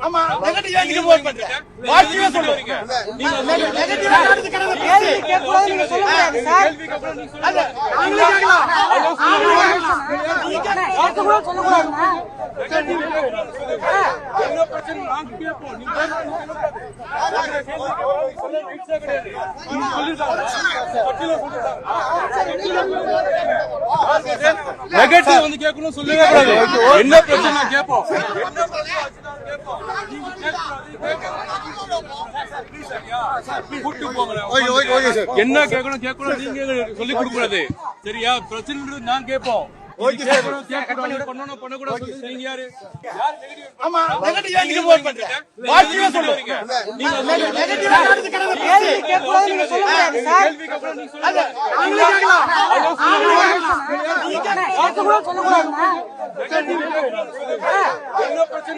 ஆமா நெகட்டிவ் நீங்க போட் பண்றீங்க பாசிட்டிவா சொல்றீங்க நீங்க நெகட்டிவ் நடந்துக்கறத கேள்வி கேட்க கூடாதுன்னு சொல்ல முடியாது சார் கேள்விக்கு அப்புறம் நீங்க சொல்லுங்க நீங்களே கேட்கலாம் நீங்க கேட்க கூட சொல்ல கூடாதுங்க என்ன பிரச்சனை நாங்க கேட்போம் நீங்க நெகட்டிவ் வந்து கேட்கணும் சொல்லவே கூடாது என்ன பிரச்சனை கேட்போம் என்ன கேட்கணும் கேட்கணும் நீங்க சொல்லி கொடுக்க கூடாது சரியா பிரச்சனை நான் கேட்போம் நீங்க யாரு ஆமா நெகட்டிவ் நீங்க போட் பண்றீங்க பாசிட்டிவா சொல்றீங்க நீங்க நெகட்டிவ் நடந்துக்கறத கேள்வி கேட்க கூடாதுன்னு சொல்ல முடியாது சார் கேள்விக்கு அப்புறம் நீங்க சொல்லுங்க நீங்களே கேட்கலாம் நீங்க கேட்க கூட சொல்ல கூடாதுங்க என்ன பிரச்சனை